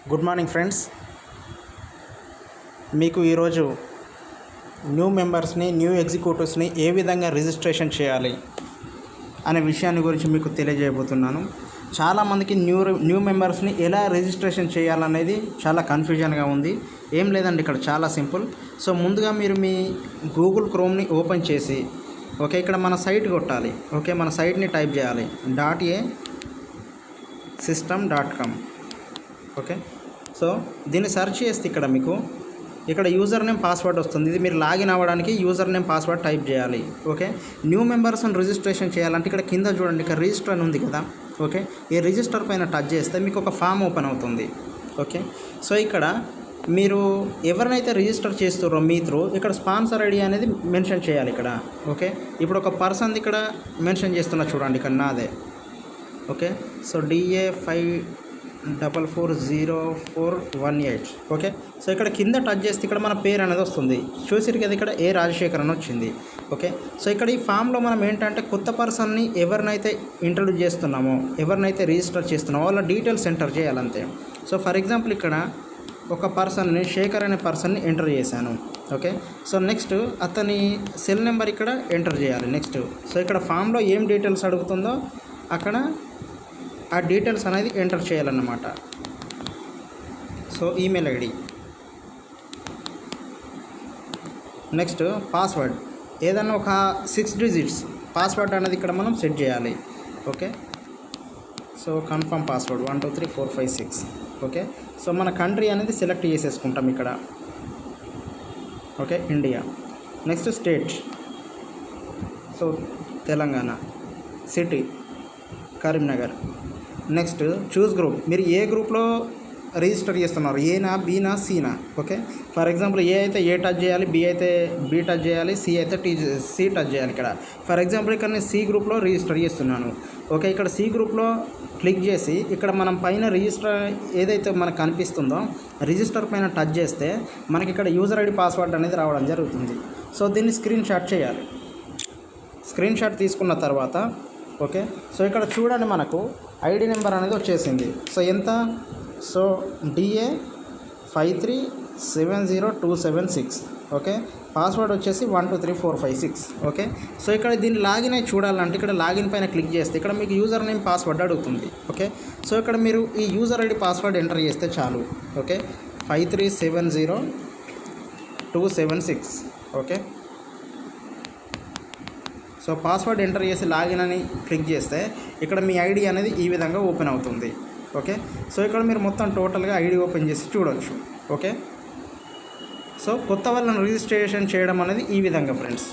Good morning friends. మీకు ఈరోజు new మెంబర్స్ని న్యూ ఎగ్జిక్యూటివ్స్ని ఏ విధంగా రిజిస్ట్రేషన్ చేయాలి అనే విషయాన్ని గురించి మీకు తెలియజేయబోతున్నాను. చాలామందికి న్యూ మెంబర్స్ని ఎలా రిజిస్ట్రేషన్ చేయాలనేది చాలా కన్ఫ్యూజన్గా ఉంది. ఏం లేదండి, ఇక్కడ చాలా సింపుల్. సో ముందుగా మీరు మీ గూగుల్ క్రోమ్ని ఓపెన్ చేసి ఇక్కడ మన సైట్ కొట్టాలి. మన సైట్ని టైప్ చేయాలి .a system.com. సో దీన్ని సెర్చ్ చేస్తే ఇక్కడ యూజర్ నేమ్ పాస్వర్డ్ వస్తుంది. ఇది మీరు లాగిన్ అవ్వడానికి యూజర్ నేమ్ పాస్వర్డ్ టైప్ చేయాలి. న్యూ మెంబర్స్ని రిజిస్ట్రేషన్ చేయాలంటే ఇక్కడ కింద చూడండి, ఇక్కడ రిజిస్టర్ అని ఉంది కదా. ఈ రిజిస్టర్ పైన టచ్ చేస్తే మీకు ఒక ఫామ్ ఓపెన్ అవుతుంది. సో ఇక్కడ మీరు ఎవరినైతే రిజిస్టర్ చేస్తారో మీ త్రూ ఇక్కడ స్పాన్సర్ ఐడి అనేది మెన్షన్ చేయాలి ఇక్కడ. ఇప్పుడు ఒక పర్సన్ ఇక్కడ మెన్షన్ చేస్తున్నా చూడండి, ఇక్కడ నాదే. So DA544048. సో ఇక్కడ కింద టచ్ చేస్తే ఇక్కడ మన పేరు అనేది వస్తుంది. చూసిరు కదా, ఇక్కడ ఏ రాజశేఖర్ అని వచ్చింది. సో ఇక్కడ ఈ ఫామ్లో మనం ఏంటంటే కొత్త పర్సన్ని ఎవరినైతే ఇంట్రడ్యూస్ చేస్తున్నామో, ఎవరినైతే రిజిస్టర్ చేస్తున్నామో వాళ్ళ డీటెయిల్స్ ఎంటర్ చేయాలంతే. సో ఫర్ ఎగ్జాంపుల్ ఇక్కడ ఒక పర్సన్ని, శేఖర్ అనే పర్సన్ని ఎంటర్ చేశాను. సో నెక్స్ట్ అతని సెల్ నెంబర్ ఇక్కడ ఎంటర్ చేయాలి. నెక్స్ట్ సో ఇక్కడ ఫామ్లో ఏం డీటెయిల్స్ అడుగుతుందో అక్కడ ఆ డీటెయిల్స్ అనేది ఎంటర్ చేయాలన్నమాట. So email ID, next password, ఏదన్నా ఒక 6 digits పాస్వర్డ్ అనేది ఇక్కడ మనం సెట్ చేయాలి. So confirm password 123456. సో మన కంట్రీ అనేది సెలెక్ట్ చేసేసుకుంటాం ఇక్కడ. India. Next state, so Telangana. City Karimnagar. Next choose group, మీరు ఏ గ్రూప్లో రిజిస్టర్ చేస్తున్నారు, ఏనా బీనా సీనా. ఫర్ ఎగ్జాంపుల్ ఏ అయితే ఏ టచ్ చేయాలి, బి అయితే బి టచ్ చేయాలి, సి అయితే సి టచ్ చేయాలి ఇక్కడ. ఫర్ ఎగ్జాంపుల్ ఇక్కడ నేను సి గ్రూప్లో రిజిస్టర్ చేస్తున్నాను. ఇక్కడ సి గ్రూప్లో క్లిక్ చేసి ఇక్కడ మనం పైన రిజిస్టర్ ఏదైతే మనకు కనిపిస్తుందో రిజిస్టర్ పైన టచ్ చేస్తే మనకి ఇక్కడ యూజర్ ఐడి పాస్వర్డ్ అనేది రావడం జరుగుతుంది. సో దీన్ని స్క్రీన్ షాట్ చేయాలి. స్క్రీన్ షాట్ తీసుకున్న తర్వాత సో ఇక్కడ చూడండి, మనకు ఐడి నెంబర్ అనేది వచ్చేసింది. సో ఎంత? So DA537026. పాస్వర్డ్ వచ్చేసి 123456. సో ఇక్కడ దీన్ని లాగిన్ అయి చూడాలంటే ఇక్కడ లాగిన్ పైన క్లిక్ చేస్తే ఇక్కడ మీకు యూజర్ నేమ్ పాస్వర్డ్ అడుగుతుంది. సో ఇక్కడ మీరు ఈ యూజర్ ఐడి పాస్వర్డ్ ఎంటర్ చేస్తే చాలు. 537026. సో పాస్వర్డ్ ఎంటర్ చేసి లాగిన్ అని క్లిక్ చేస్తే ఇక్కడ మీ ఐడి అనేది ఈ విధంగా ఓపెన్ అవుతుంది. సో ఇక్కడ మీరు మొత్తం టోటల్గా ఐడి ఓపెన్ చేసి చూడవచ్చు. సో కొత్త వాళ్ళని రిజిస్ట్రేషన్ చేయడం అనేది ఈ విధంగా ఫ్రెండ్స్.